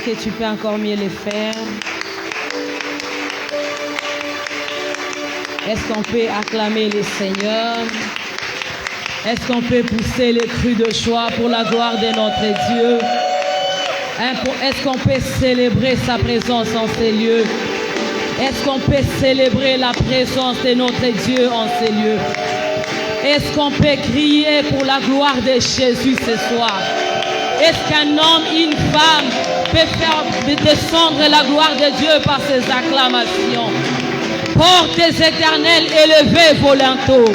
que tu peux encore mieux le faire? Est-ce qu'on peut acclamer le Seigneur? Est-ce qu'on peut pousser les cris de joie pour la gloire de notre Dieu? Est-ce qu'on peut célébrer sa présence en ces lieux? Est-ce qu'on peut célébrer la présence de notre Dieu en ces lieux? Est-ce qu'on peut crier pour la gloire de Jésus ce soir? Est-ce qu'un homme, une femme peut faire descendre la gloire de Dieu par ses acclamations? Portes éternelles, élevez vos linteaux.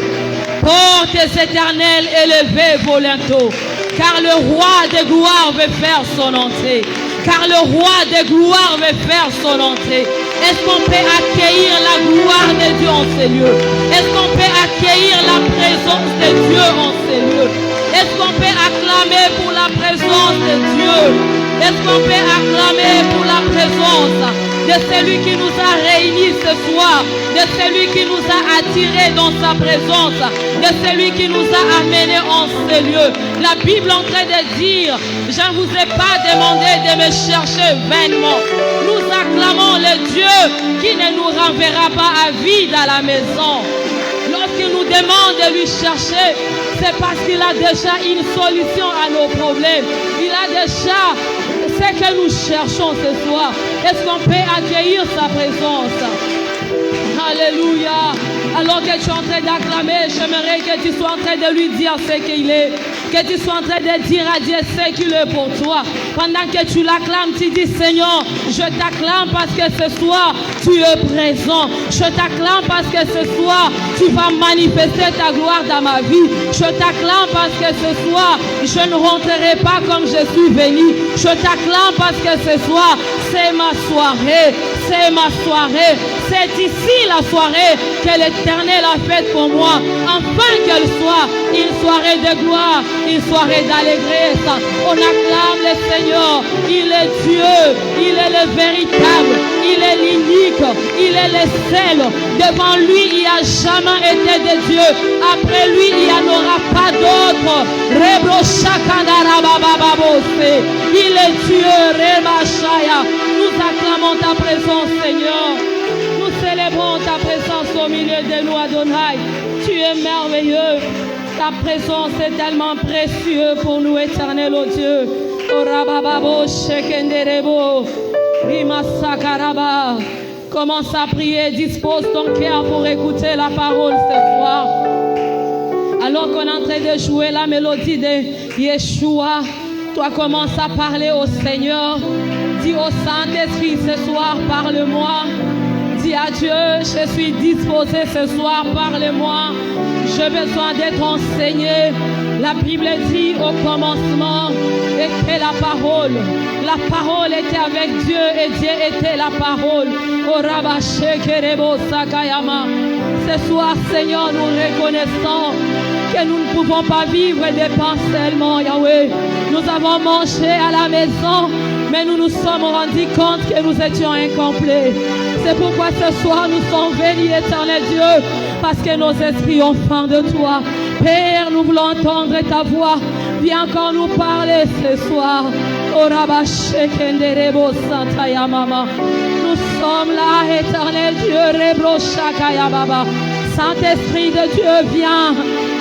Portes éternelles, élevez vos linteaux. Car le roi de gloire veut faire son entrée. Car le roi de gloire veut faire son entrée. Est-ce qu'on peut accueillir la gloire de Dieu en ces lieux? Est-ce qu'on peut accueillir la présence de Dieu en ces lieux? Est-ce qu'on peut acclamer pour la présence de Dieu? Est-ce qu'on peut acclamer pour la présence de celui qui nous a réunis ce soir, de celui qui nous a attirés dans sa présence, de celui qui nous a amenés en ces lieux? La Bible est en train de dire, je ne vous ai pas demandé de me chercher vainement. Nous acclamons le Dieu qui ne nous renverra pas à vide à la maison. Lorsqu'il nous demande de lui chercher, c'est parce qu'il a déjà une solution à nos problèmes. Il a déjà ce que nous cherchons ce soir. Est-ce qu'on peut accueillir sa présence? Alléluia. Alors que tu es en train d'acclamer, j'aimerais que tu sois en train de lui dire ce qu'il est. Que tu sois en train de dire à Dieu ce qu'il est pour toi. Pendant que tu l'acclames, tu dis, Seigneur, je t'acclame parce que ce soir, tu es présent. Je t'acclame parce que ce soir, tu vas manifester ta gloire dans ma vie. Je t'acclame parce que ce soir, je ne rentrerai pas comme je suis venu. Je t'acclame parce que ce soir, c'est ma soirée. C'est ma soirée. C'est ici la soirée que l'Éternel a faite pour moi. Afin qu'elle soit une soirée de gloire, une soirée d'allégresse. On acclame le Seigneur. Il est Dieu. Il est le véritable. Il est l'unique. Il est le seul. Devant lui, il n'y a jamais été de Dieu. Après lui, il n'y en aura pas d'autre. Il est Dieu. Nous acclamons ta présence, Seigneur. Nous célébrons ta présence au milieu de nous, Adonai. Tu es merveilleux. Ta présence est tellement précieuse pour nous, éternel, oh Dieu. Oh Rabababo, Shekenderebo, Rimasakaraba. Commence à prier, dispose ton cœur pour écouter la parole ce soir. Alors qu'on est en train de jouer la mélodie de Yeshua, toi commence à parler au Seigneur. Dis au Saint-Esprit ce soir, parle-moi. Dis à Dieu, je suis disposé ce soir, parle-moi. J'ai besoin d'être enseigné. La Bible dit au commencement était la parole. La parole était avec Dieu et Dieu était la parole. Ce soir, Seigneur, nous reconnaissons que nous ne pouvons pas vivre des pensées seulement, Yahweh. Nous avons mangé à la maison, mais nous nous sommes rendus compte que nous étions incomplets. C'est pourquoi ce soir nous sommes venus, éternel Dieu, parce que nos esprits ont faim de toi. Père, nous voulons entendre ta voix. Viens encore nous parler ce soir. Nous sommes là, éternel Dieu. Saint-Esprit de Dieu, viens.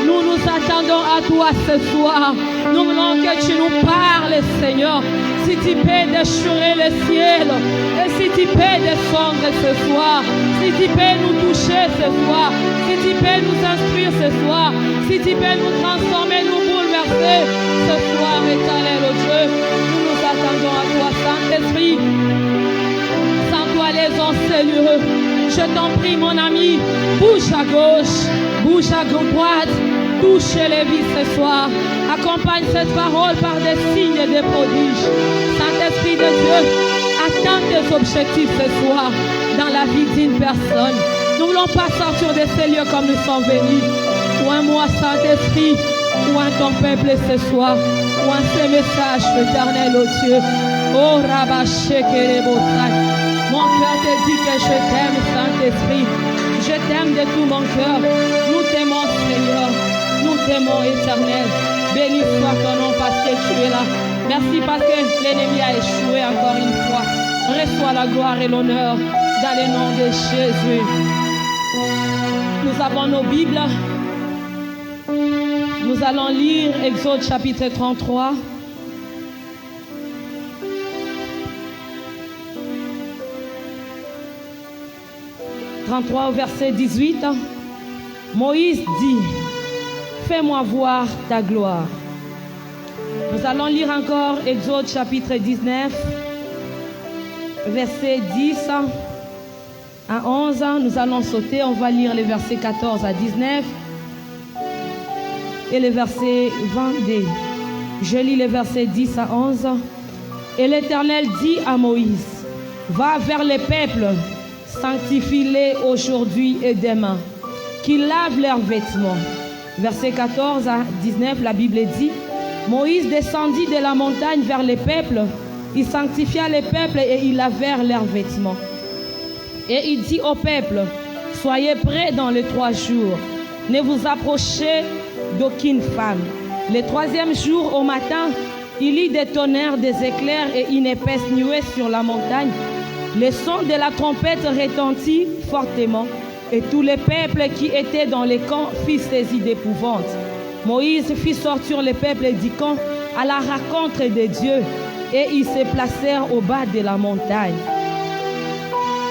Nous nous attendons à toi ce soir. Nous voulons que tu nous parles, Seigneur. Si tu peux déchirer le ciel, et si tu peux descendre ce soir, si tu peux nous toucher ce soir, si tu peux nous instruire ce soir, si tu peux nous transformer, nous bouleverser ce soir, éternel, oh Dieu, nous nous attendons à toi, Saint-Esprit. Sans toi, les enseigneurs, je t'en prie, mon ami, bouge à gauche, bouge à droite, touche les vies ce soir. Accompagne cette parole par des signes et des prodiges. Saint-Esprit de Dieu, atteins tes objectifs ce soir dans la vie d'une personne. Nous ne voulons pas sortir de ces lieux comme nous sommes venus. Oins-moi, Saint-Esprit, oins ton peuple ce soir. Oins ces messages, éternel, oh Dieu. Oh Rabashekerebosai. Mon cœur te dit que je t'aime, Saint-Esprit. Je t'aime de tout mon cœur. Nous t'aimons, Seigneur. Nous t'aimons, éternel. Béni soit ton nom parce que tu es là. Merci parce que l'ennemi a échoué encore une fois. Reçois la gloire et l'honneur dans le nom de Jésus. Nous avons nos Bibles. Nous allons lire Exode chapitre 33. Au verset 18. Moïse dit, fais-moi voir ta gloire. Nous allons lire encore Exode chapitre 19, verset 10 à 11. Nous allons sauter, on va lire les versets 14 à 19 et les versets 22. Je lis les versets 10 à 11. Et l'Éternel dit à Moïse, va vers les peuples, sanctifie-les aujourd'hui et demain, qu'ils lavent leurs vêtements. Versets 14 à 19, la Bible dit, Moïse descendit de la montagne vers les peuples, il sanctifia les peuples et ils lavèrent leurs vêtements. Et il dit au peuple, soyez prêts dans les 3 jours, ne vous approchez d'aucune femme. Le 3e jour au matin, il y eut des tonnerres, des éclairs et une épaisse nuée sur la montagne. Le son de la trompette retentit fortement et tous les peuples qui étaient dans les camps furent saisis d'épouvante. Moïse fit sortir le peuple du camp à la rencontre de Dieu et ils se placèrent au bas de la montagne.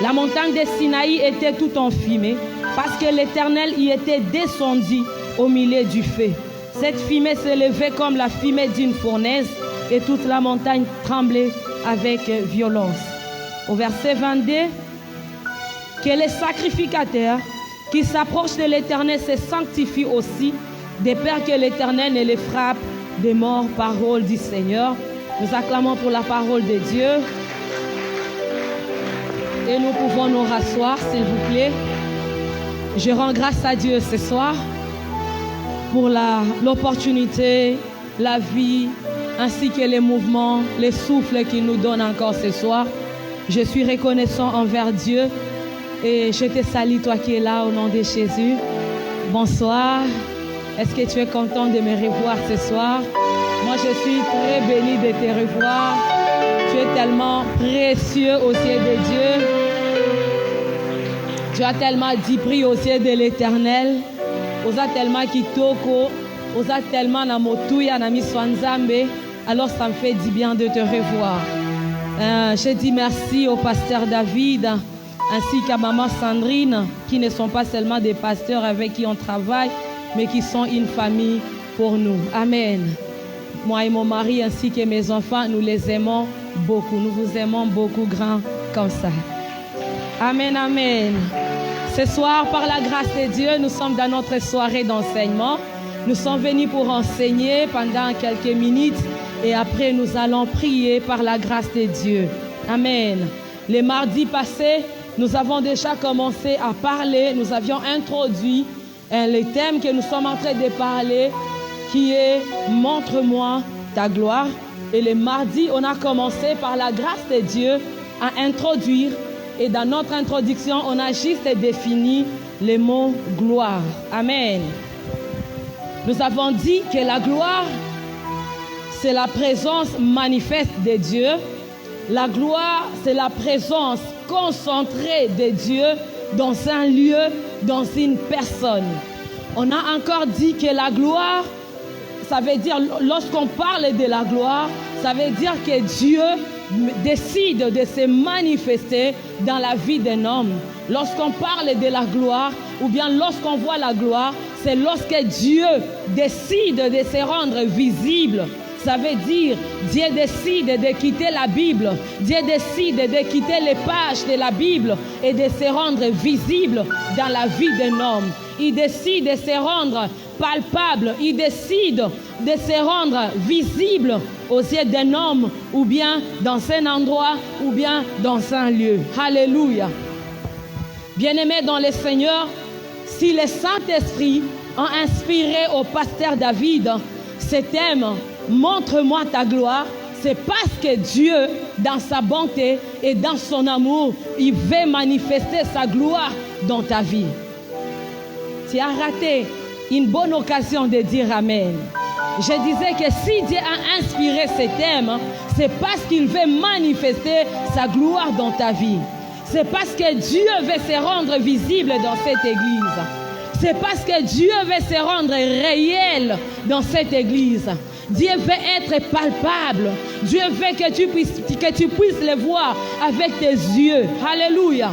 La montagne de Sinaï était tout en fumée parce que l'Éternel y était descendu au milieu du feu. Cette fumée s'élevait comme la fumée d'une fournaise et toute la montagne tremblait avec violence. Au verset 22, que les sacrificateurs qui s'approchent de l'Éternel se sanctifient aussi, de peur que l'Éternel ne les frappe des morts. Parole du Seigneur. Nous acclamons pour la parole de Dieu. Et nous pouvons nous rasseoir, s'il vous plaît. Je rends grâce à Dieu ce soir pour l'opportunité, la vie, ainsi que les mouvements, les souffles qu'il nous donne encore ce soir. Je suis reconnaissant envers Dieu et je te salue, toi qui es là, au nom de Jésus. Bonsoir. Est-ce que tu es content de me revoir ce soir? Moi, je suis très bénie de te revoir. Tu es tellement précieux aux yeux de Dieu. Tu as tellement dit prix aux yeux de l'Éternel. Osa tellement kitoko. Osa tellement na motuya na miswanzambe. Alors, ça me fait du bien de te revoir. Je dis merci au pasteur David ainsi qu'à maman Sandrine qui ne sont pas seulement des pasteurs avec qui on travaille, mais qui sont une famille pour nous. Amen. Moi et mon mari ainsi que mes enfants, nous les aimons beaucoup. Nous vous aimons beaucoup, grand comme ça. Amen, amen. Ce soir, par la grâce de Dieu, nous sommes dans notre soirée d'enseignement. Nous sommes venus pour enseigner pendant quelques minutes et après nous allons prier par la grâce de Dieu. Amen. Les mardis passés, nous avons déjà commencé à parler. Nous avions introduit le thème que nous sommes en train de parler, qui est « Montre-moi ta gloire ». Et le mardi, on a commencé par la grâce de Dieu à introduire. Et dans notre introduction, on a juste défini le mot « gloire ». Amen. Nous avons dit que la gloire, c'est la présence manifeste de Dieu. La gloire, c'est la présence concentrée de Dieu dans un lieu, dans une personne. On a encore dit que la gloire, ça veut dire, lorsqu'on parle de la gloire, ça veut dire que Dieu décide de se manifester dans la vie d'un homme. Lorsqu'on parle de la gloire, ou bien lorsqu'on voit la gloire, c'est lorsque Dieu décide de se rendre visible. Ça veut dire, Dieu décide de quitter la Bible. Dieu décide de quitter les pages de la Bible et de se rendre visible dans la vie d'un homme. Il décide de se rendre palpable. Il décide de se rendre visible aux yeux d'un homme, ou bien dans un endroit, ou bien dans un lieu. Alléluia. Bien-aimés dans le Seigneur, si le Saint-Esprit a inspiré au pasteur David ce thème, montre-moi ta gloire, c'est parce que Dieu, dans sa bonté et dans son amour, il veut manifester sa gloire dans ta vie. Tu as raté une bonne occasion de dire Amen. Je disais que si Dieu a inspiré ces thèmes, c'est parce qu'il veut manifester sa gloire dans ta vie. C'est parce que Dieu veut se rendre visible dans cette église. C'est parce que Dieu veut se rendre réel dans cette église. Dieu veut être palpable. Dieu veut que tu puisses le voir avec tes yeux. Alléluia.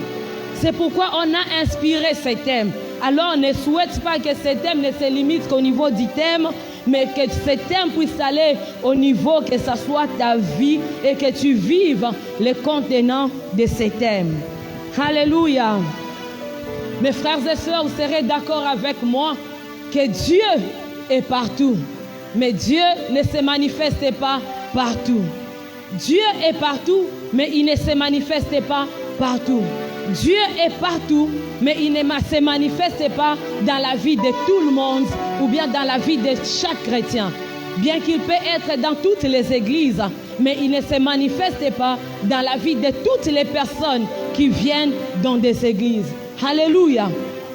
C'est pourquoi on a inspiré ces thèmes. Alors, on ne souhaite pas que ces thèmes ne se limitent qu'au niveau du thème, mais que ces thèmes puissent aller au niveau que ce soit ta vie et que tu vives les contenants de ces thèmes. Alléluia. Mes frères et sœurs, vous serez d'accord avec moi que Dieu est partout. Mais Dieu ne se manifeste pas partout. Dieu est partout, mais il ne se manifeste pas partout. Dieu est partout, mais il ne se manifeste pas dans la vie de tout le monde ou bien dans la vie de chaque chrétien. Bien qu'il peut être dans toutes les églises, mais il ne se manifeste pas dans la vie de toutes les personnes qui viennent dans des églises. Alléluia.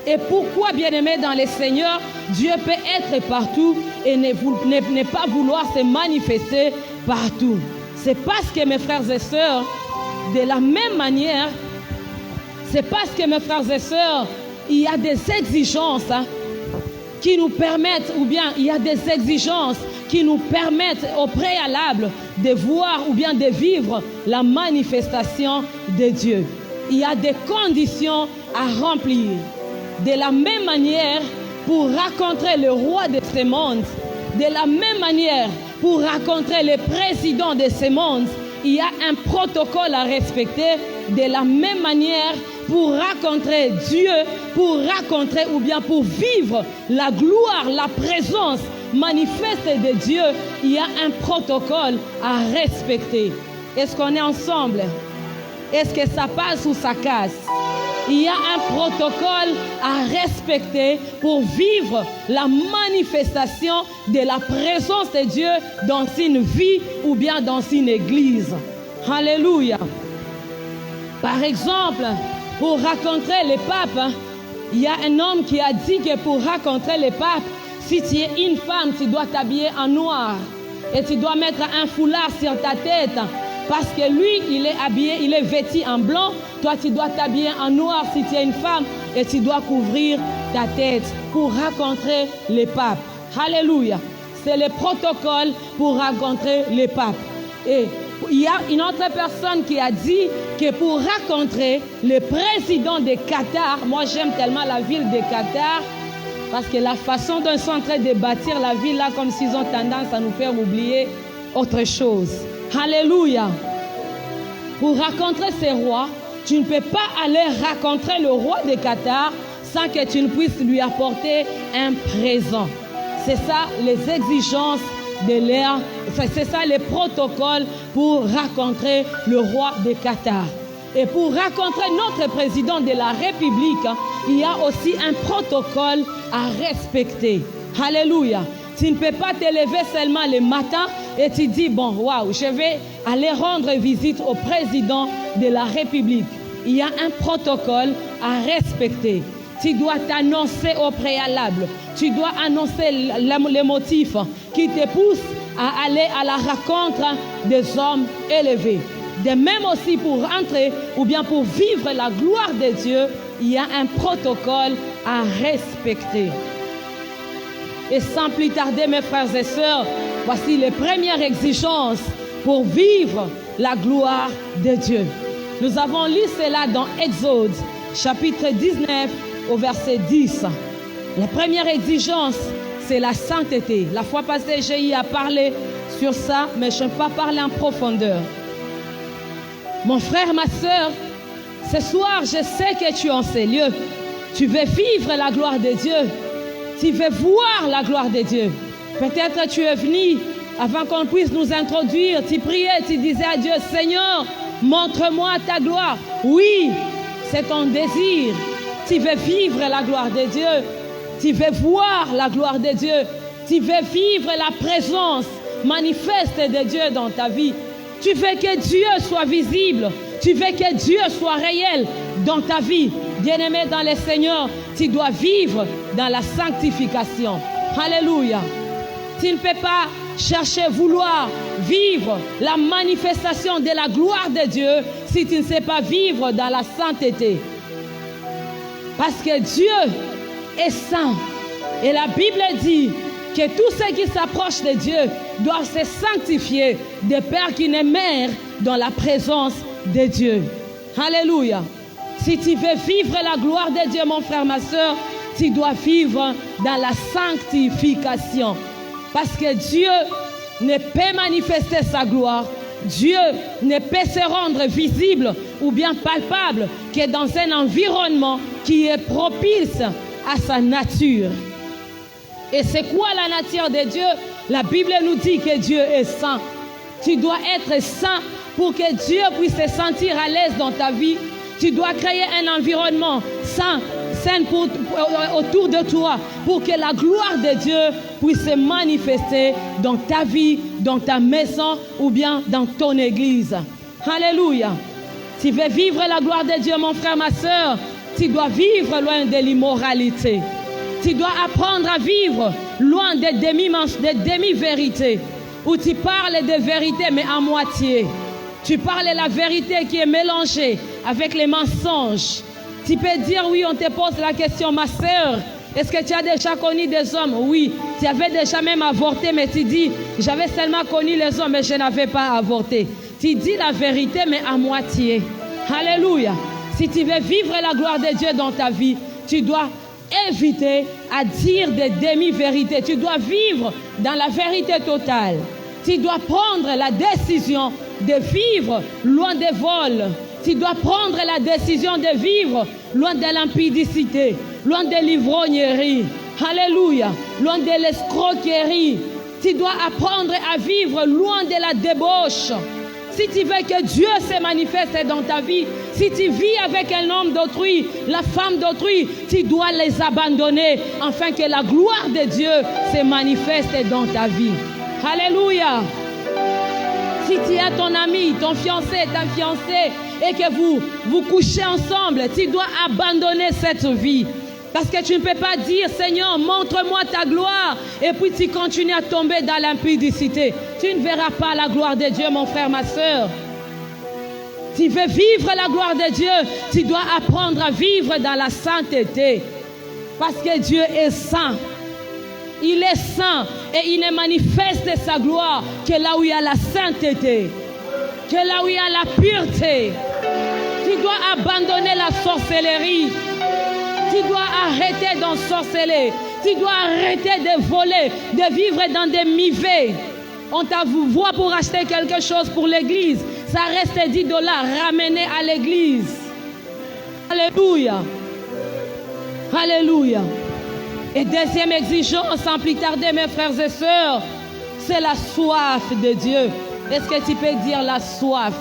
Et pourquoi, bien-aimés dans le Seigneur, Dieu peut être partout et ne pas vouloir se manifester partout? C'est parce que, mes frères et sœurs, de la même manière, c'est parce que, mes frères et sœurs, il y a des exigences qui nous permettent, ou bien il y a des exigences qui nous permettent au préalable de voir ou bien de vivre la manifestation de Dieu. Il y a des conditions à remplir. De la même manière, pour rencontrer le roi de ce monde, de la même manière, pour rencontrer le président de ce monde, il y a un protocole à respecter. De la même manière, pour rencontrer Dieu, pour rencontrer ou bien pour vivre la gloire, la présence manifeste de Dieu, il y a un protocole à respecter. Est-ce qu'on est ensemble? Est-ce que ça passe ou ça casse? Il y a un protocole à respecter pour vivre la manifestation de la présence de Dieu dans une vie ou bien dans une église. Alléluia. Par exemple, pour rencontrer le pape, il y a un homme qui a dit que pour rencontrer le pape, si tu es une femme, tu dois t'habiller en noir et tu dois mettre un foulard sur ta tête. Parce que lui, il est habillé, il est vêtu en blanc. Toi, tu dois t'habiller en noir si tu es une femme et tu dois couvrir ta tête pour rencontrer le pape. Alléluia. C'est le protocole pour rencontrer le pape. Et il y a une autre personne qui a dit que pour rencontrer le président de Qatar, moi j'aime tellement la ville de Qatar, parce que la façon dont ils sont en train de bâtir la ville là, comme s'ils ont tendance à nous faire oublier autre chose. Alléluia. Pour rencontrer ces rois, tu ne peux pas aller rencontrer le roi de Qatar sans que tu ne puisses lui apporter un présent. C'est ça les exigences de l'ère, c'est ça les protocoles pour rencontrer le roi de Qatar. Et pour rencontrer notre président de la République, il y a aussi un protocole à respecter. Alléluia. Tu ne peux pas te lever seulement le matin et tu dis, bon, waouh, je vais aller rendre visite au président de la République. Il y a un protocole à respecter. Tu dois t'annoncer au préalable. Tu dois annoncer les motifs qui te poussent à aller à la rencontre des hommes élevés. De même aussi pour entrer ou bien pour vivre la gloire de Dieu, il y a un protocole à respecter. Et sans plus tarder, mes frères et sœurs, voici les premières exigences pour vivre la gloire de Dieu. Nous avons lu cela dans Exode, chapitre 19, au verset 10. La première exigence, c'est la sainteté. La fois passée, j'ai eu à parler sur ça, mais je ne vais pas parler en profondeur. Mon frère, ma sœur, ce soir, je sais que tu es en ces lieux. Tu veux vivre la gloire de Dieu. Tu veux voir la gloire de Dieu. Peut-être tu es venu avant qu'on puisse nous introduire. Tu priais, tu disais à Dieu, Seigneur, montre-moi ta gloire. Oui, c'est ton désir. Tu veux vivre la gloire de Dieu. Tu veux voir la gloire de Dieu. Tu veux vivre la présence manifeste de Dieu dans ta vie. Tu veux que Dieu soit visible. Tu veux que Dieu soit réel dans ta vie. Bien-aimé dans le Seigneur, tu dois vivre dans la sanctification. Alléluia. Tu ne peux pas chercher, vouloir vivre la manifestation de la gloire de Dieu si tu ne sais pas vivre dans la sainteté. Parce que Dieu est saint. Et la Bible dit que tous ceux qui s'approchent de Dieu doivent se sanctifier de peur qu'ils ne meurent dans la présence de Dieu. Alléluia. Si tu veux vivre la gloire de Dieu, mon frère, ma soeur, tu dois vivre dans la sanctification. Parce que Dieu ne peut manifester sa gloire. Dieu ne peut se rendre visible ou bien palpable que dans un environnement qui est propice à sa nature. Et c'est quoi la nature de Dieu? La Bible nous dit que Dieu est saint. Tu dois être saint pour que Dieu puisse se sentir à l'aise dans ta vie. Tu dois créer un environnement saint autour de toi pour que la gloire de Dieu puisse se manifester dans ta vie, dans ta maison ou bien dans ton église. Alléluia. Tu veux vivre la gloire de Dieu, mon frère, ma soeur, tu dois vivre loin de l'immoralité. Tu dois apprendre à vivre loin des demi-vérités, où tu parles de vérité mais à moitié. Tu parles de la vérité qui est mélangée avec les mensonges. Tu peux dire, oui, on te pose la question, ma sœur, est-ce que tu as déjà connu des hommes? Oui, tu avais déjà même avorté, mais tu dis, j'avais seulement connu les hommes, mais je n'avais pas avorté. Tu dis la vérité, mais à moitié. Alléluia. Si tu veux vivre la gloire de Dieu dans ta vie, tu dois éviter à dire des demi-vérités. Tu dois vivre dans la vérité totale. Tu dois prendre la décision de vivre loin des vols. Tu dois prendre la décision de vivre loin de l'impudicité, loin de l'ivrognerie. Alléluia. Loin de l'escroquerie. Tu dois apprendre à vivre loin de la débauche. Si tu veux que Dieu se manifeste dans ta vie, si tu vis avec un homme d'autrui, la femme d'autrui, tu dois les abandonner afin que la gloire de Dieu se manifeste dans ta vie. Alléluia. Si tu as ton ami, ton fiancé, ta fiancée, et que vous couchez ensemble, tu dois abandonner cette vie. Parce que tu ne peux pas dire, Seigneur, montre-moi ta gloire, et puis tu continues à tomber dans l'impudicité. Tu ne verras pas la gloire de Dieu, mon frère, ma soeur. Tu veux vivre la gloire de Dieu, tu dois apprendre à vivre dans la sainteté. Parce que Dieu est saint. Il est saint et il ne manifeste sa gloire que là où il y a la sainteté, que là où il y a la pureté. Tu dois abandonner la sorcellerie. Tu dois arrêter d'ensorceler. Tu dois arrêter de voler, de vivre dans des mivets. On t'envoie pour acheter quelque chose pour l'église. Ça reste 10 $, ramené à l'église. Alléluia. Alléluia. Et deuxième exigence, sans plus tarder, mes frères et sœurs, c'est la soif de Dieu. Est-ce que tu peux dire la soif?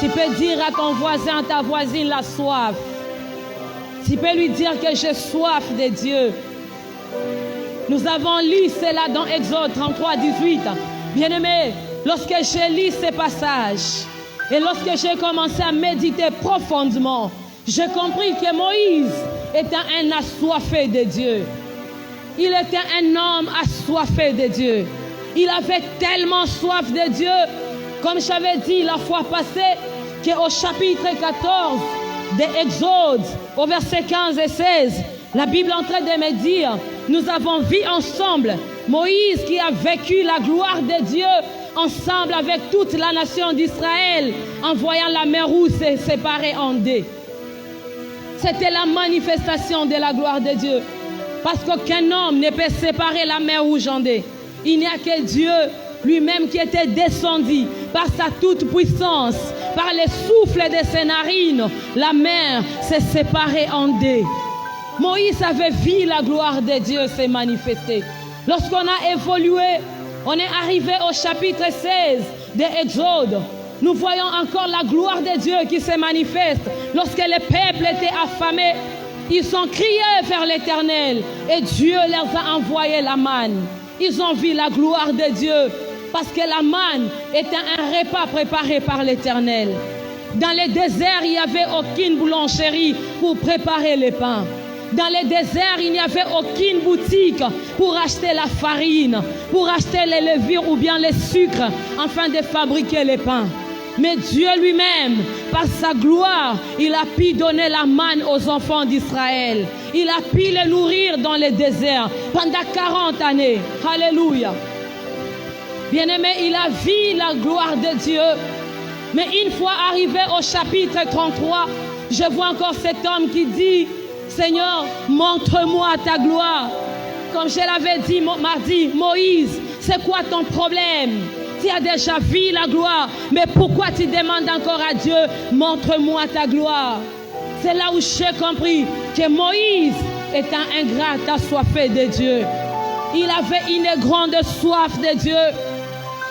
Tu peux dire à ton voisin, à ta voisine, la soif. Tu peux lui dire que j'ai soif de Dieu. Nous avons lu cela dans Exode 33, 18. Bien-aimés, lorsque j'ai lu ces passages et lorsque j'ai commencé à méditer profondément, j'ai compris que Moïse était un assoiffé de Dieu. Il était un homme assoiffé de Dieu. Il avait tellement soif de Dieu, comme j'avais dit la fois passée, qu'au chapitre 14 de Exode, au verset 15 et 16, la Bible est en train de me dire, nous avons vu ensemble Moïse qui a vécu la gloire de Dieu ensemble avec toute la nation d'Israël en voyant la mer Rouge se séparer en deux. C'était la manifestation de la gloire de Dieu. Parce qu'aucun homme ne peut séparer la mer Rouge en deux. Il n'y a que Dieu lui-même qui était descendu par sa toute puissance, par le souffle de ses narines. La mer s'est séparée en deux. Moïse avait vu la gloire de Dieu se manifester. Lorsqu'on a évolué, on est arrivé au chapitre 16 de Exode. Nous voyons encore la gloire de Dieu qui se manifeste. Lorsque le peuple était affamé, ils ont crié vers l'Éternel et Dieu leur a envoyé la manne. Ils ont vu la gloire de Dieu parce que la manne était un repas préparé par l'Éternel. Dans le désert, il n'y avait aucune boulangerie pour préparer les pains. Dans les déserts, il n'y avait aucune boutique pour acheter la farine, pour acheter les levures ou bien les sucres, afin de fabriquer les pains. Mais Dieu lui-même, par sa gloire, il a pu donner la manne aux enfants d'Israël. Il a pu les nourrir dans les déserts pendant 40 années. Alléluia. Bien-aimé, il a vu la gloire de Dieu. Mais une fois arrivé au chapitre 33, je vois encore cet homme qui dit, Seigneur, montre-moi ta gloire. Comme je l'avais dit mardi, Moïse, c'est quoi ton problème? Tu as déjà vu la gloire, mais pourquoi tu demandes encore à Dieu, montre-moi ta gloire? C'est là où j'ai compris que Moïse, étant ingrat, assoiffé de Dieu, il avait une grande soif de Dieu.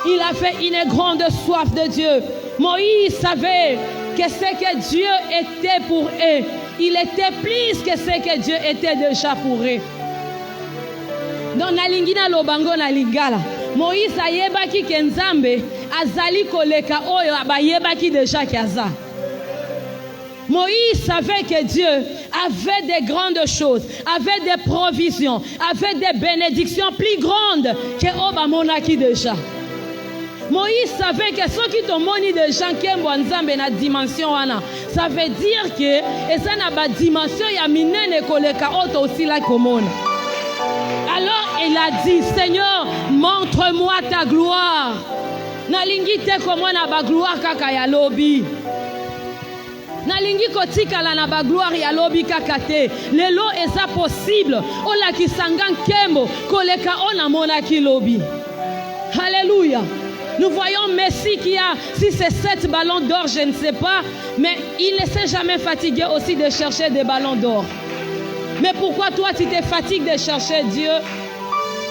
Il avait une grande soif de Dieu. Moïse savait que ce que Dieu était pour eux, il était plus que ce que Dieu était déjà pour eux. Dans Nalingina Lobango Nalingala, Moïse a yebaki ke Nzambe azali koleka oyo abayebaki déjà kaza. Moïse savait que Dieu avait des grandes choses, avait des provisions, avait des bénédictions plus grandes que Obamonaki déjà. Moïse savait que ceux qui t'ont moni de gens qui aiment Nzambe na dimension wana, ça veut dire que et ça n'a pas dimension ya minene koleka auto aussi la commune. Alors il a dit, Seigneur, montre-moi ta gloire. Nalingi te komo na ba gloire kaka ya lobi. Nalingi kotikala na ba gloire ya lobi kaka te. Lelo eza possible. Ola ki sangan kembo koleka ona mona ki lobi. Alléluia. Nous voyons Messi qui a, si c'est 7 ballons d'or, je ne sais pas, mais il ne s'est jamais fatigué aussi de chercher des ballons d'or. Mais pourquoi toi tu te fatigues de chercher Dieu?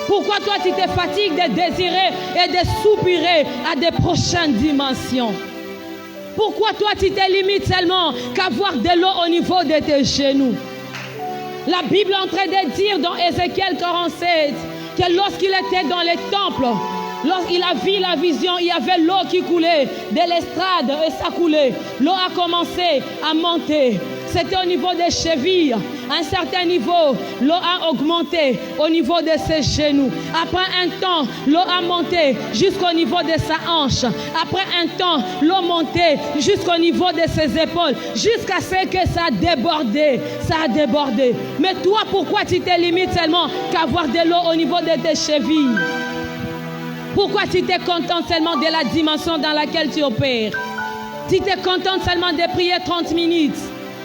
Pourquoi toi tu te fatigues de désirer et de soupirer à des prochaines dimensions? Pourquoi toi tu te limites seulement qu'avoir de l'eau au niveau de tes genoux? La Bible est en train de dire dans Ézéchiel 47 que lorsqu'il était dans les temples, lorsqu'il a vu la vision, il y avait l'eau qui coulait de l'estrade et ça coulait. L'eau a commencé à monter. C'était au niveau des chevilles. À un certain niveau, l'eau a augmenté au niveau de ses genoux. Après un temps, l'eau a monté jusqu'au niveau de sa hanche. Après un temps, l'eau montait jusqu'au niveau de ses épaules, jusqu'à ce que ça a débordé. Ça a débordé. Mais toi, pourquoi tu te limites seulement qu'avoir de l'eau au niveau de tes chevilles? Pourquoi tu te contentes seulement de la dimension dans laquelle tu opères? Tu te contentes seulement de prier 30 minutes.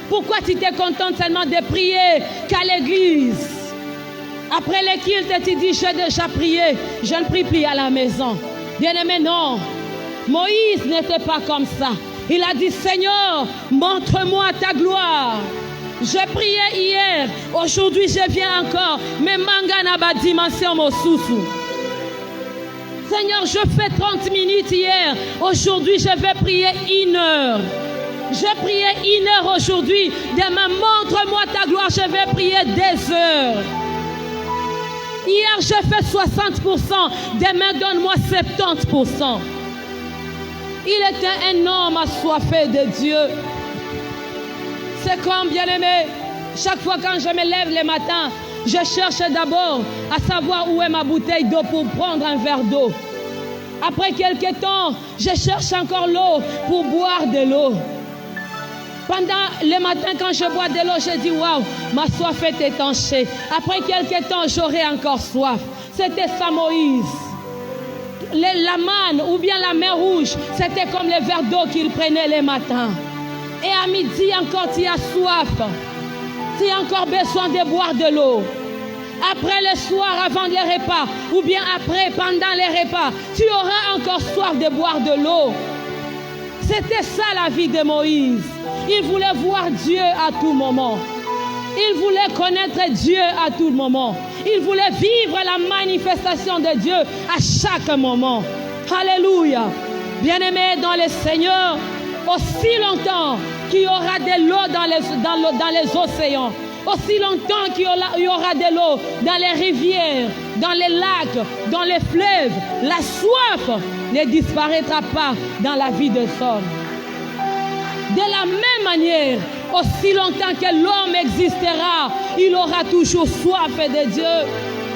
Pourquoi tu te contentes seulement de prier qu'à l'église? Après le culte, tu dis, j'ai déjà prié, je ne prie plus à la maison. Bien-aimé, non. Moïse n'était pas comme ça. Il a dit, Seigneur, montre-moi ta gloire. J'ai prié hier, aujourd'hui je viens encore, mais mangana ba dimension mosusu. Seigneur, je fais 30 minutes hier, aujourd'hui je vais prier 1 heure. J'ai prié 1 heure aujourd'hui. Demain, montre-moi ta gloire. Je vais prier 2 heures. Hier, j'ai fait 60%. Demain, donne-moi 70%. Il était un homme assoiffé de Dieu. C'est comme, bien-aimé, chaque fois quand je me lève le matin, je cherche d'abord à savoir où est ma bouteille d'eau pour prendre un verre d'eau. Après quelques temps, je cherche encore l'eau pour boire de l'eau. Pendant le matin, quand je bois de l'eau, je dis, waouh, ma soif est étanchée. Après quelques temps, j'aurai encore soif. C'était ça, Moïse. La manne ou bien la mer rouge, c'était comme les verres d'eau qu'il prenait le matin. Et à midi encore, tu as soif. Tu as encore besoin de boire de l'eau. Après le soir, avant les repas, ou bien après, pendant les repas, tu auras encore soif de boire de l'eau. C'était ça la vie de Moïse. Il voulait voir Dieu à tout moment. Il voulait connaître Dieu à tout moment. Il voulait vivre la manifestation de Dieu à chaque moment. Alléluia. Bien-aimés dans le Seigneur, aussi longtemps qu'il y aura de l'eau dans les océans, aussi longtemps qu'il y aura de l'eau dans les rivières, dans les lacs, dans les fleuves, la soif ne disparaîtra pas dans la vie des hommes. De la même manière, aussi longtemps que l'homme existera, il aura toujours soif de Dieu.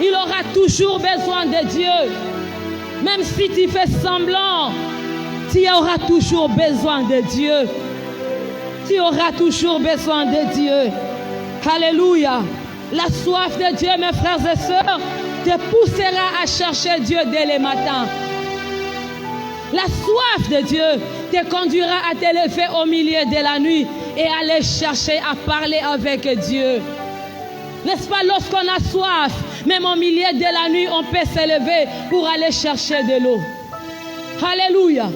Il aura toujours besoin de Dieu. Même si tu fais semblant, tu auras toujours besoin de Dieu. Tu auras toujours besoin de Dieu. Alléluia. La soif de Dieu, mes frères et sœurs, te poussera à chercher Dieu dès le matin. La soif de Dieu te conduira à te lever au milieu de la nuit et aller chercher à parler avec Dieu. N'est-ce pas, lorsqu'on a soif, même au milieu de la nuit, on peut se lever pour aller chercher de l'eau. Alléluia.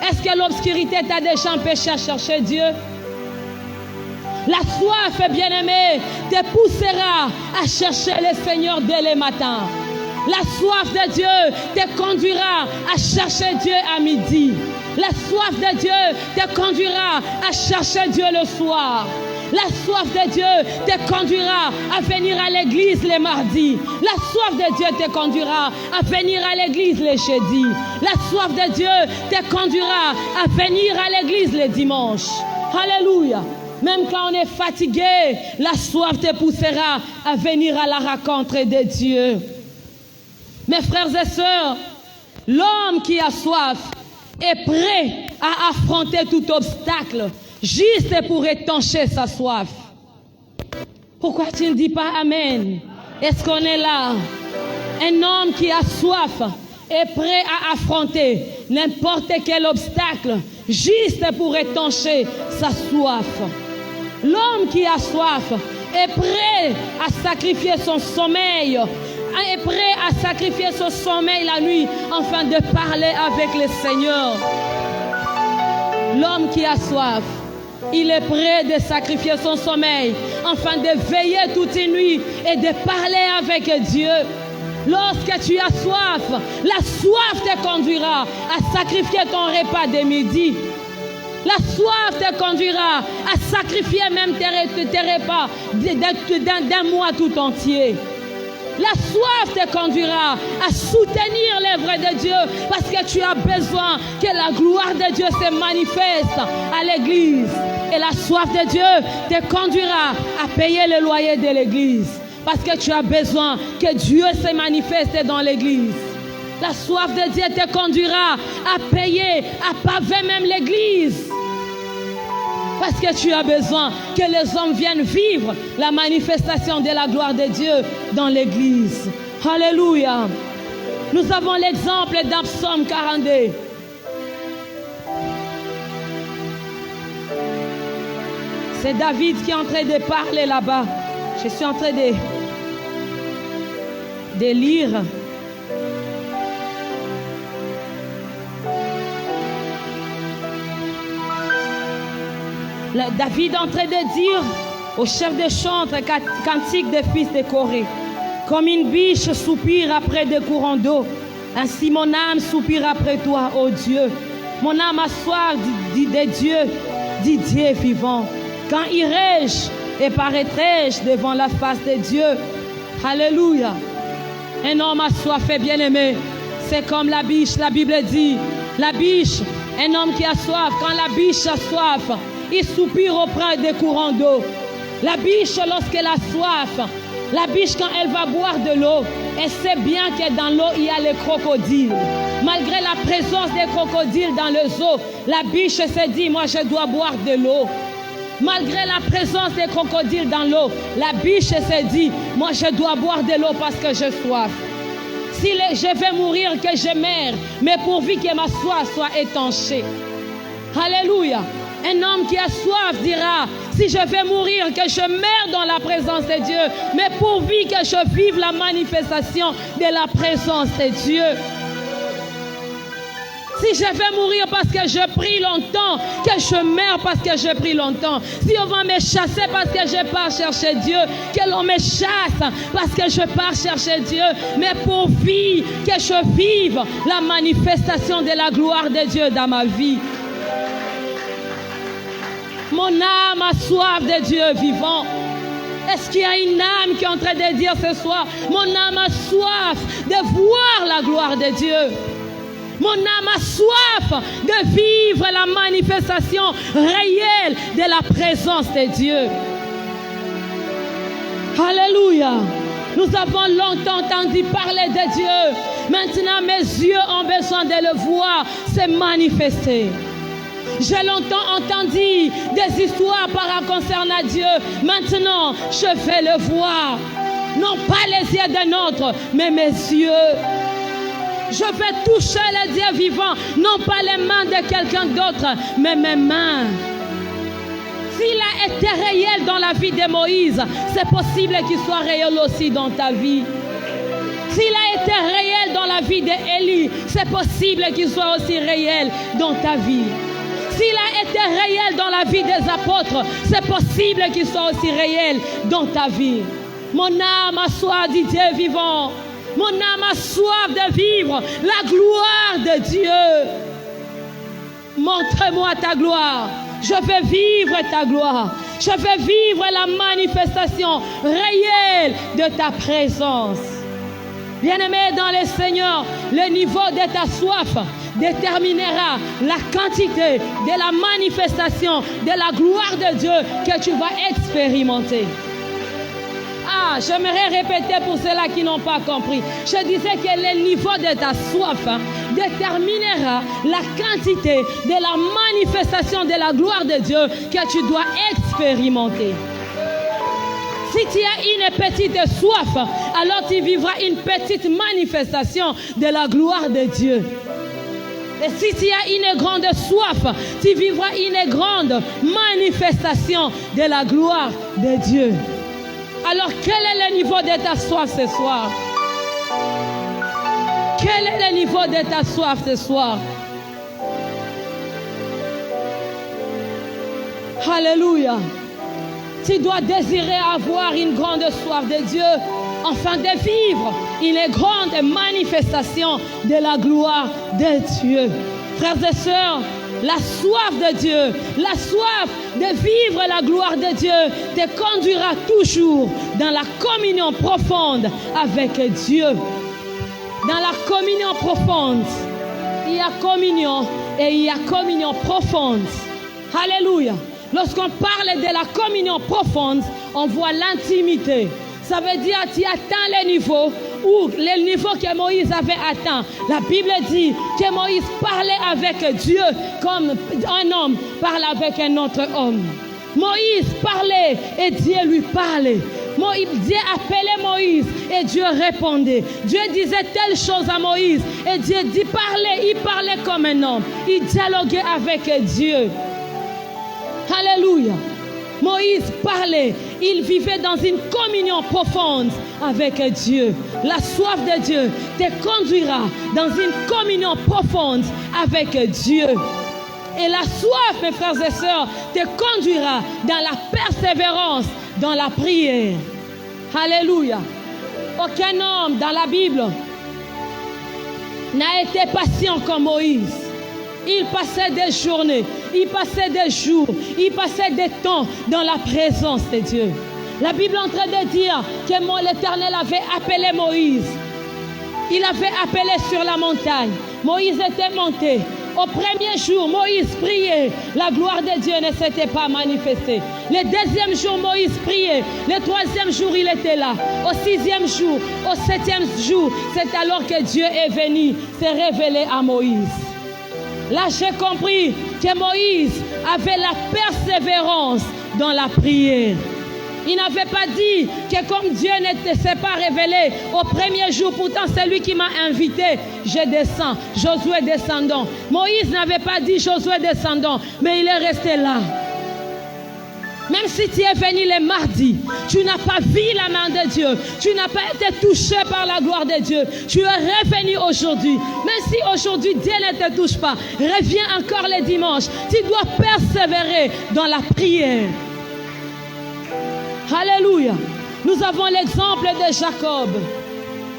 Est-ce que l'obscurité t'a déjà empêché à chercher Dieu? La soif, bien-aimé, te poussera à chercher le Seigneur dès le matin. La soif de Dieu te conduira à chercher Dieu à midi. La soif de Dieu te conduira à chercher Dieu le soir. La soif de Dieu te conduira à venir à l'église les mardis. La soif de Dieu te conduira à venir à l'église les jeudis. La soif de Dieu te conduira à venir à l'église les dimanches. Alléluia. Même quand on est fatigué, la soif te poussera à venir à la rencontre de Dieu. Mes frères et sœurs, l'homme qui a soif est prêt à affronter tout obstacle juste pour étancher sa soif. Pourquoi tu ne dis pas Amen? Est-ce qu'on est là? Un homme qui a soif est prêt à affronter n'importe quel obstacle juste pour étancher sa soif. L'homme qui a soif est prêt à sacrifier son sommeil, est prêt à sacrifier son sommeil la nuit afin de parler avec le Seigneur. L'homme qui a soif, il est prêt de sacrifier son sommeil afin de veiller toute une nuit et de parler avec Dieu. Lorsque tu as soif, la soif te conduira à sacrifier ton repas de midi. La soif te conduira à sacrifier même tes repas d'un mois tout entier. La soif te conduira à soutenir l'œuvre de Dieu parce que tu as besoin que la gloire de Dieu se manifeste à l'église. Et la soif de Dieu te conduira à payer le loyer de l'église parce que tu as besoin que Dieu se manifeste dans l'église. La soif de Dieu te conduira à payer, à paver même l'église. Parce que tu as besoin que les hommes viennent vivre la manifestation de la gloire de Dieu dans l'église. Alléluia. Nous avons l'exemple d'un psaume 42. C'est David qui est en train de parler là-bas. Je suis en train de lire. David est en train de dire au chef de chantre, cantique des fils de Corée, comme une biche soupire après des courants d'eau, ainsi mon âme soupire après toi, ô Dieu. Mon âme a soif de Dieu, dit Dieu vivant. Quand irai-je et paraîtrai-je devant la face de Dieu? Alléluia. Un homme a soif, bien-aimé. C'est comme la biche, la Bible dit. La biche, un homme qui a soif, quand la biche a soif, il soupire auprès des courants d'eau. La biche, lorsqu'elle a soif, la biche, quand elle va boire de l'eau, elle sait bien que dans l'eau, il y a les crocodiles. Malgré la présence des crocodiles dans les eaux, la biche se dit, moi, je dois boire de l'eau. Malgré la présence des crocodiles dans l'eau, la biche se dit, moi, je dois boire de l'eau parce que j'ai soif. Si je vais mourir, que je meure, mais pourvu que ma soif soit étanchée. Alléluia. Un homme qui a soif dira, si je vais mourir, que je meure dans la présence de Dieu, mais pourvu que je vive la manifestation de la présence de Dieu. Si je vais mourir parce que je prie longtemps, que je meurs parce que je prie longtemps. Si on va me chasser parce que je pars chercher Dieu, que l'on me chasse parce que je pars chercher Dieu, mais pourvu que je vive la manifestation de la gloire de Dieu dans ma vie. Mon âme a soif de Dieu vivant. Est-ce qu'il y a une âme qui est en train de dire ce soir, mon âme a soif de voir la gloire de Dieu. Mon âme a soif de vivre la manifestation réelle de la présence de Dieu. Alléluia. Nous avons longtemps entendu parler de Dieu. Maintenant, mes yeux ont besoin de le voir se manifester. J'ai longtemps entendu des histoires concernant Dieu. Maintenant, je vais le voir. Non pas les yeux d'un autre, mais mes yeux. Je vais toucher le Dieu vivant. Non pas les mains de quelqu'un d'autre, mais mes mains. S'il a été réel dans la vie de Moïse, c'est possible qu'il soit réel aussi dans ta vie. S'il a été réel dans la vie d'Élie, c'est possible qu'il soit aussi réel dans ta vie. S'il a été réel dans la vie des apôtres, c'est possible qu'il soit aussi réel dans ta vie. Mon âme a soif du Dieu vivant. Mon âme a soif de vivre la gloire de Dieu. Montre-moi ta gloire. Je veux vivre ta gloire. Je veux vivre la manifestation réelle de ta présence. Bien-aimé dans le Seigneur, le niveau de ta soif déterminera la quantité de la manifestation de la gloire de Dieu que tu vas expérimenter. Ah, j'aimerais répéter pour ceux-là qui n'ont pas compris. Je disais que le niveau de ta soif déterminera la quantité de la manifestation de la gloire de Dieu que tu dois expérimenter. Si tu as une petite soif, alors tu vivras une petite manifestation de la gloire de Dieu. Et si tu as une grande soif, tu vivras une grande manifestation de la gloire de Dieu. Alors, quel est le niveau de ta soif ce soir? Quel est le niveau de ta soif ce soir? Alléluia. Tu dois désirer avoir une grande soif de Dieu afin de vivre une grande manifestation de la gloire de Dieu. Frères et sœurs, la soif de Dieu, la soif de vivre la gloire de Dieu te conduira toujours dans la communion profonde avec Dieu. Dans la communion profonde, il y a communion et il y a communion profonde. Alléluia. Lorsqu'on parle de la communion profonde, on voit l'intimité. Ça veut dire que tu atteins le niveau où le niveau que Moïse avait atteint. La Bible dit que Moïse parlait avec Dieu comme un homme parle avec un autre homme. Moïse parlait et Dieu lui parlait. Dieu appelait Moïse et Dieu répondait. Dieu disait telle chose à Moïse et Dieu dit parler. Il parlait comme un homme. Il dialoguait avec Dieu. Alléluia. Moïse parlait, il vivait dans une communion profonde avec Dieu. La soif de Dieu te conduira dans une communion profonde avec Dieu. Et la soif, mes frères et sœurs, te conduira dans la persévérance, dans la prière. Alléluia. Aucun homme dans la Bible n'a été patient comme Moïse. Il passait des journées, il passait des jours, il passait des temps dans la présence de Dieu. La Bible est en train de dire que l'Éternel avait appelé Moïse. Il avait appelé sur la montagne. Moïse était monté. Au premier jour, Moïse priait. La gloire de Dieu ne s'était pas manifestée. Le deuxième jour, Moïse priait. Le troisième jour, il était là. Au sixième jour, au septième jour, c'est alors que Dieu est venu se révéler à Moïse. Là, j'ai compris que Moïse avait la persévérance dans la prière. Il n'avait pas dit que comme Dieu ne s'est pas révélé au premier jour, pourtant c'est lui qui m'a invité, je descends, Josué descendant. Moïse n'avait pas dit Josué descendant, mais il est resté là. Même si tu es venu le mardi, tu n'as pas vu la main de Dieu, tu n'as pas été touché par la gloire de Dieu, tu es revenu aujourd'hui. Même si aujourd'hui Dieu ne te touche pas, reviens encore le dimanche. Tu dois persévérer dans la prière. Alléluia. Nous avons l'exemple de Jacob.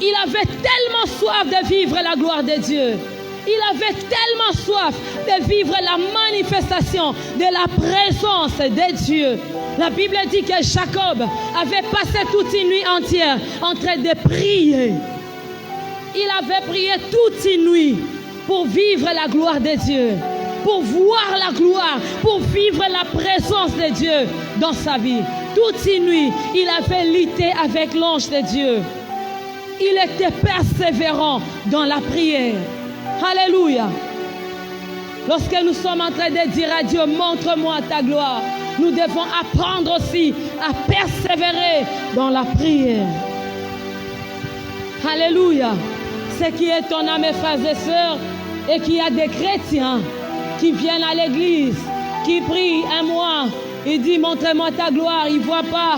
Il avait tellement soif de vivre la gloire de Dieu. Il avait tellement soif de vivre la manifestation de la présence de Dieu. La Bible dit que Jacob avait passé toute une nuit entière en train de prier. Il avait prié toute une nuit pour vivre la gloire de Dieu, pour voir la gloire, pour vivre la présence de Dieu dans sa vie. toute une nuit, il avait lutté avec l'ange de Dieu. Il était persévérant dans la prière. Alléluia. Lorsque nous sommes en train de dire à Dieu, montre-moi ta gloire, nous devons apprendre aussi à persévérer dans la prière. Alléluia. Ce qui est étonnant, mes frères et sœurs, et qu'il y a des chrétiens qui viennent à l'église, qui prient un mois, ils disent montre-moi ta gloire, ils ne voient pas.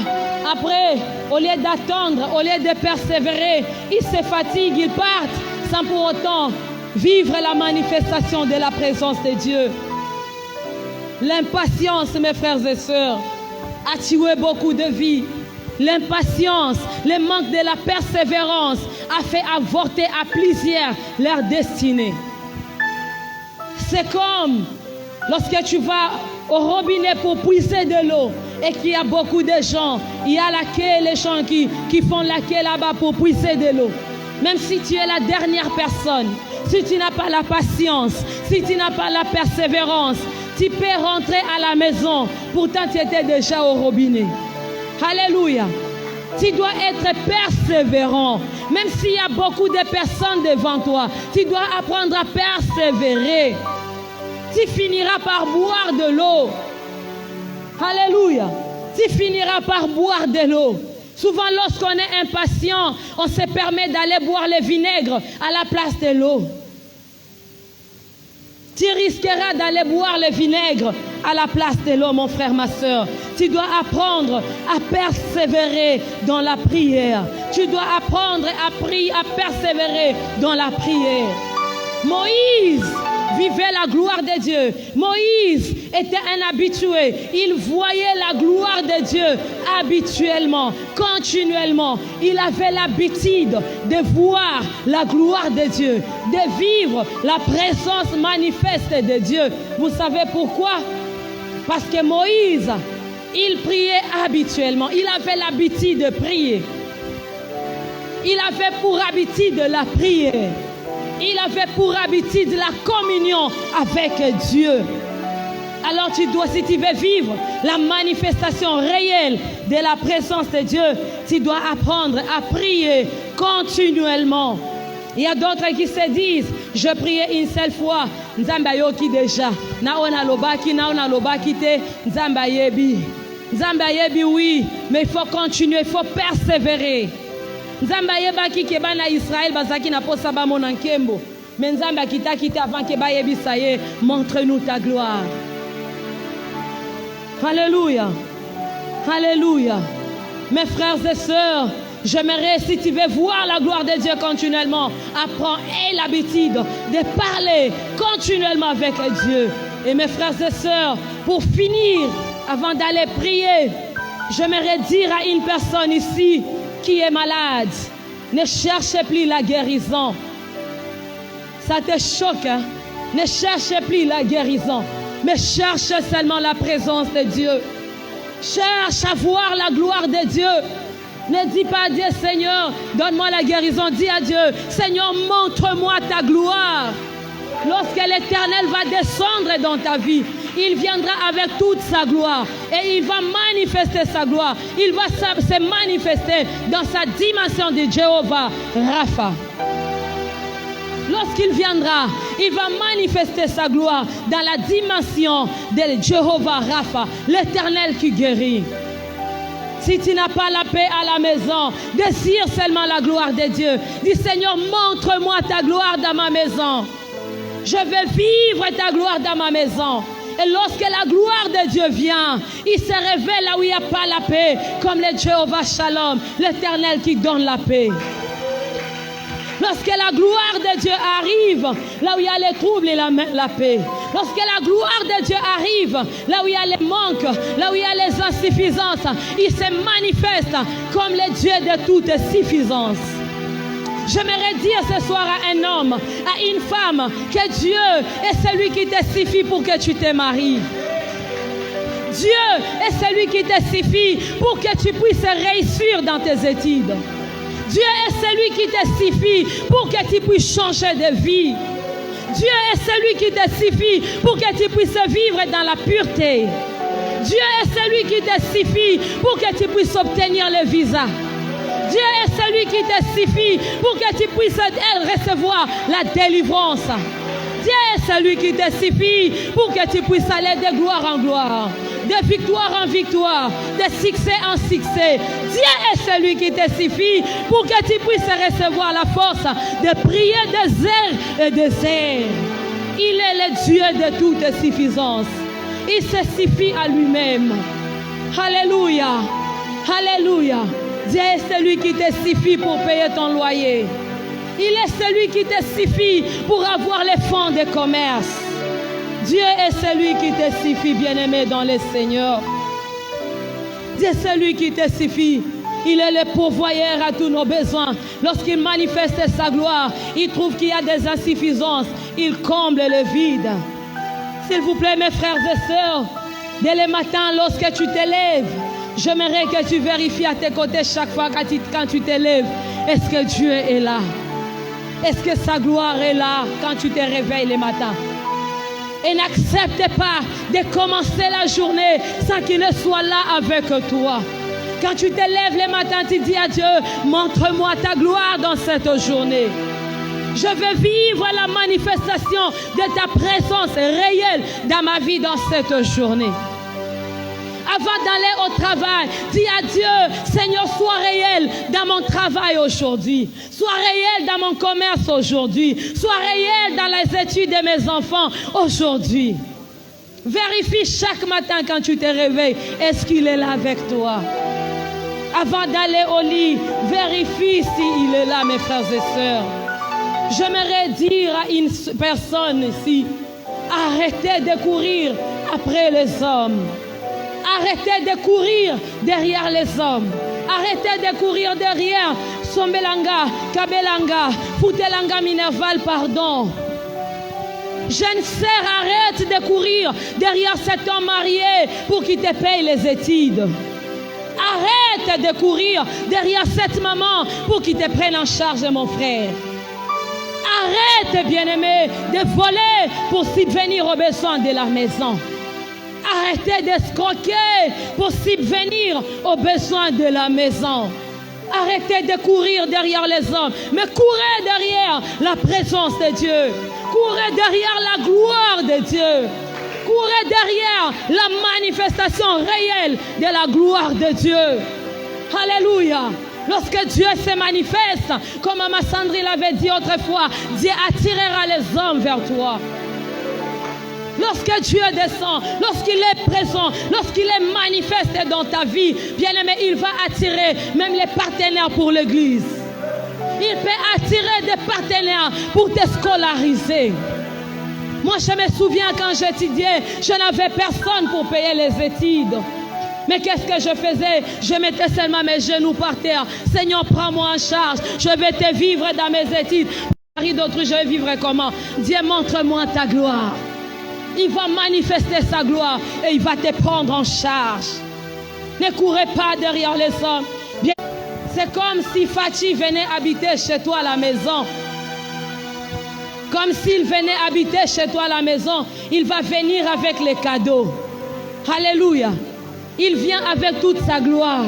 Après, au lieu d'attendre, au lieu de persévérer, ils se fatiguent, ils partent sans pour autant vivre la manifestation de la présence de Dieu. L'impatience, mes frères et sœurs, a tué beaucoup de vies. L'impatience, le manque de la persévérance a fait avorter à plusieurs leur destinée. C'est comme lorsque tu vas au robinet pour puiser de l'eau et qu'il y a beaucoup de gens, il y a la queue, les gens qui font la queue là-bas pour puiser de l'eau. Même si tu es la dernière personne, si tu n'as pas la patience, si tu n'as pas la persévérance, tu peux rentrer à la maison, pourtant tu étais déjà au robinet. Alléluia. Tu dois être persévérant. Même s'il y a beaucoup de personnes devant toi, tu dois apprendre à persévérer. Tu finiras par boire de l'eau. Alléluia. Tu finiras par boire de l'eau. Souvent, lorsqu'on est impatient, on se permet d'aller boire le vinaigre à la place de l'eau. Tu risqueras d'aller boire le vinaigre à la place de l'eau, mon frère, ma soeur. Tu dois apprendre à persévérer dans la prière. Tu dois apprendre à prier, à persévérer dans la prière. Moïse vivait la gloire de Dieu. Moïse était un habitué. Il voyait la gloire de Dieu habituellement, continuellement. Il avait l'habitude de voir la gloire de Dieu, de vivre la présence manifeste de Dieu. Vous savez pourquoi? Parce que Moïse, il priait habituellement. Il avait l'habitude de prier. Il avait pour habitude la prière. Il avait pour habitude la communion avec Dieu. Alors tu dois, si tu veux vivre la manifestation réelle de la présence de Dieu, tu dois apprendre à prier continuellement. Il y a d'autres qui se disent, je priais une seule fois, Nzamba yoki déjà. Naona lobaki te, Nzamba yebi. Nzamba yebi oui, mais il faut continuer, il faut persévérer. Nzamba yebaki ke bana Israël bazaki na posa ba mona nkembo. Mais Nzamba kitaki te avant ke ba yebisa ye, montre-nous ta gloire. Alléluia. Alléluia. Mes frères et sœurs, j'aimerais, si tu veux voir la gloire de Dieu continuellement, apprends et l'habitude de parler continuellement avec Dieu. Et mes frères et sœurs, pour finir, avant d'aller prier, j'aimerais dire à une personne ici qui est malade, ne cherchez plus la guérison. Ça te choque, hein? Ne cherchez plus la guérison, mais cherche seulement la présence de Dieu. Cherche à voir la gloire de Dieu. Ne dis pas à Dieu, Seigneur, donne-moi la guérison. Dis à Dieu, Seigneur, montre-moi ta gloire. Lorsque l'Éternel va descendre dans ta vie, il viendra avec toute sa gloire et il va manifester sa gloire. Il va se manifester dans sa dimension de Jéhovah Rapha. Lorsqu'il viendra, il va manifester sa gloire dans la dimension de Jéhovah Rapha, l'Éternel qui guérit. Si tu n'as pas la paix à la maison, désire seulement la gloire de Dieu. Dis, Seigneur, montre-moi ta gloire dans ma maison. Je veux vivre ta gloire dans ma maison. Et lorsque la gloire de Dieu vient, il se révèle là où il n'y a pas la paix, comme le Jéhovah Shalom, l'Éternel qui donne la paix. Lorsque la gloire de Dieu arrive, là où il y a les troubles et la paix. Lorsque la gloire de Dieu arrive, là où il y a les manques, là où il y a les insuffisances, il se manifeste comme le Dieu de toute suffisance. J'aimerais dire ce soir à un homme, à une femme, que Dieu est celui qui te suffit pour que tu te maries. Dieu est celui qui te suffit pour que tu puisses réussir dans tes études. Dieu est celui qui te suffit pour que tu puisses changer de vie. Dieu est celui qui te suffit pour que tu puisses vivre dans la pureté. Dieu est celui qui te suffit pour que tu puisses obtenir le visa. Dieu est celui qui te suffit pour que tu puisses recevoir la délivrance. Dieu est celui qui te suffit pour que tu puisses aller de gloire en gloire, de victoire en victoire, de succès en succès. Dieu est celui qui te suffit pour que tu puisses recevoir la force de prier des heures et des heures. Il est le Dieu de toute suffisance. Il se suffit à lui-même. Alléluia. Alléluia. Dieu est celui qui te suffit pour payer ton loyer. Il est celui qui te suffit pour avoir les fonds de commerce. Dieu est celui qui te suffit, bien-aimé dans le Seigneur. Dieu est celui qui te suffit. Il est le pourvoyeur à tous nos besoins. Lorsqu'il manifeste sa gloire, il trouve qu'il y a des insuffisances. Il comble le vide. S'il vous plaît, mes frères et sœurs, dès le matin, lorsque tu te lèves, j'aimerais que tu vérifies à tes côtés chaque fois quand tu te lèves. Est-ce que Dieu est là? Est-ce que sa gloire est là quand tu te réveilles le matin? Et n'accepte pas de commencer la journée sans qu'il ne soit là avec toi. Quand tu te lèves le matin, tu dis à Dieu, montre-moi ta gloire dans cette journée. Je veux vivre la manifestation de ta présence réelle dans ma vie dans cette journée. Avant d'aller au travail, dis à Dieu, Seigneur, sois réel dans mon travail aujourd'hui. Sois réel dans mon commerce aujourd'hui. Sois réel dans les études de mes enfants aujourd'hui. Vérifie chaque matin quand tu te réveilles, est-ce qu'il est là avec toi? Avant d'aller au lit, vérifie s'il est là, mes frères et sœurs. J'aimerais dire à une personne ici, arrêtez de courir après les hommes. Arrêtez de courir derrière les hommes. Arrêtez de courir derrière Sombelanga, Kabelanga, Foutelanga Minerval, pardon. Jeune sœur, arrête de courir derrière cet homme marié pour qu'il te paye les études. Arrête de courir derrière cette maman pour qu'il te prenne en charge, mon frère. Arrête, bien-aimé, de voler pour subvenir aux besoins de la maison. Arrêtez d'escroquer pour subvenir aux besoins de la maison. Arrêtez de courir derrière les hommes, mais courez derrière la présence de Dieu. Courez derrière la gloire de Dieu. Courez derrière la manifestation réelle de la gloire de Dieu. Alléluia. Lorsque Dieu se manifeste, comme Maman Sandrine l'avait dit autrefois, Dieu attirera les hommes vers toi. Lorsque Dieu descend, lorsqu'il est présent, lorsqu'il est manifesté dans ta vie, bien-aimé, il va attirer même les partenaires pour l'église. Il peut attirer des partenaires pour te scolariser. Moi, je me souviens quand j'étudiais, je n'avais personne pour payer les études. Mais qu'est-ce que je faisais? Je mettais seulement mes genoux par terre. Seigneur, prends-moi en charge. Je vais te vivre dans mes études. Paris d'autrui, je vais vivre comment? Dieu, montre-moi ta gloire. Il va manifester sa gloire et il va te prendre en charge. Ne courez pas derrière les hommes. C'est comme si Fatih venait habiter chez toi à la maison. Comme s'il venait habiter chez toi à la maison, il va venir avec les cadeaux. Alléluia. Il vient avec toute sa gloire.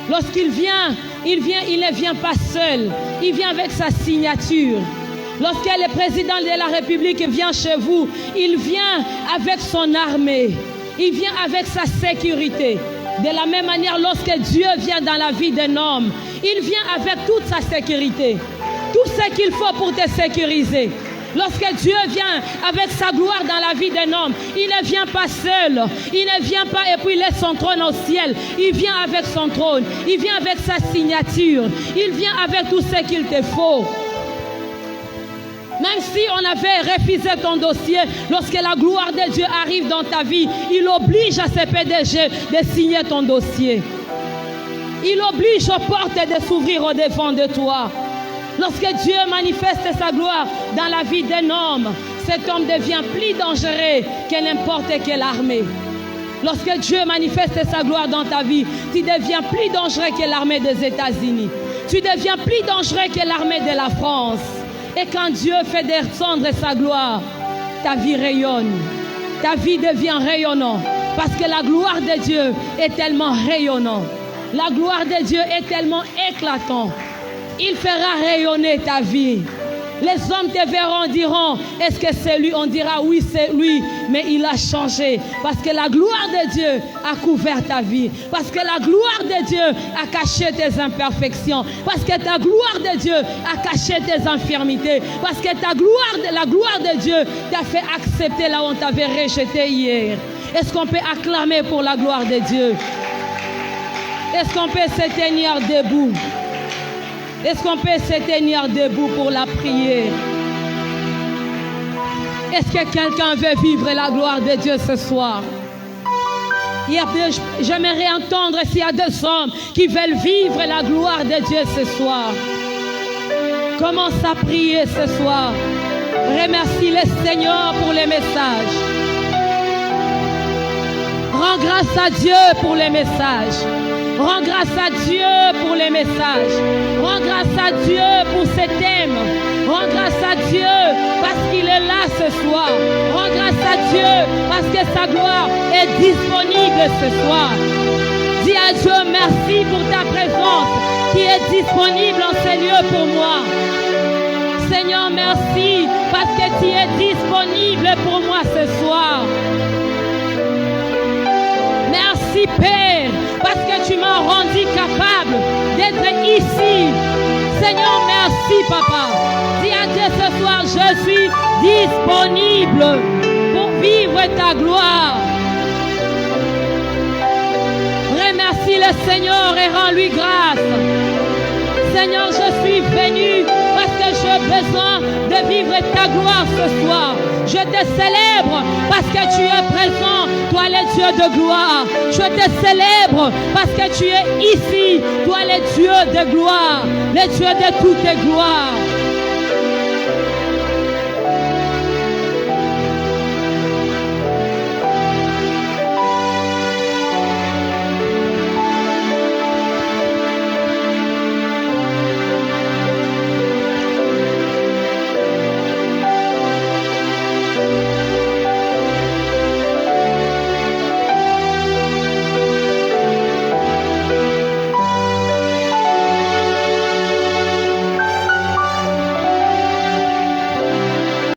Lorsqu'il vient, il ne vient pas seul. Il vient avec sa signature. Lorsque le président de la République vient chez vous, il vient avec son armée. Il vient avec sa sécurité. De la même manière, lorsque Dieu vient dans la vie d'un homme, il vient avec toute sa sécurité. Tout ce qu'il faut pour te sécuriser. Lorsque Dieu vient avec sa gloire dans la vie d'un homme, il ne vient pas seul. Il ne vient pas et puis il laisse son trône au ciel. Il vient avec son trône. Il vient avec sa signature. Il vient avec tout ce qu'il te faut. Même si on avait refusé ton dossier, lorsque la gloire de Dieu arrive dans ta vie, il oblige à ses PDG de signer ton dossier. Il oblige aux portes de s'ouvrir au-devant de toi. Lorsque Dieu manifeste sa gloire dans la vie d'un homme, cet homme devient plus dangereux que n'importe quelle armée. Lorsque Dieu manifeste sa gloire dans ta vie, tu deviens plus dangereux que l'armée des États-Unis. Tu deviens plus dangereux que l'armée de la France. Et quand Dieu fait descendre sa gloire, ta vie rayonne. Ta vie devient rayonnante. Parce que la gloire de Dieu est tellement rayonnante. La gloire de Dieu est tellement éclatante. Il fera rayonner ta vie. Les hommes te verront, diront, est-ce que c'est lui? On dira, oui, c'est lui, mais il a changé. Parce que la gloire de Dieu a couvert ta vie. Parce que la gloire de Dieu a caché tes imperfections. Parce que ta gloire de Dieu a caché tes infirmités. Parce que la gloire de Dieu t'a fait accepter là où on t'avait rejeté hier. Est-ce qu'on peut acclamer pour la gloire de Dieu? Est-ce qu'on peut se tenir debout? Est-ce qu'on peut se tenir debout pour la prière? Est-ce que quelqu'un veut vivre la gloire de Dieu ce soir? J'aimerais entendre s'il y a des hommes qui veulent vivre la gloire de Dieu ce soir. Commence à prier ce soir. Remercie le Seigneur pour les messages. Rends grâce à Dieu pour les messages. Rends grâce à Dieu pour les messages. Rends grâce à Dieu pour ces thèmes. Rends grâce à Dieu parce qu'il est là ce soir. Rends grâce à Dieu parce que sa gloire est disponible ce soir. Dis à Dieu merci pour ta présence qui est disponible en ces lieux pour moi. Seigneur, merci parce que tu es disponible pour moi ce soir. Merci Père, parce que tu m'as rendu capable d'être ici. Seigneur, merci Papa. Dis à Dieu ce soir, je suis disponible pour vivre ta gloire. Remercie le Seigneur et rends-lui grâce. Seigneur, je suis venu parce que j'ai besoin de vivre ta gloire ce soir. Je te célèbre parce que tu es présent, toi le Dieu de gloire. Je te célèbre parce que tu es ici, toi le Dieu de gloire, le Dieu de toutes gloires.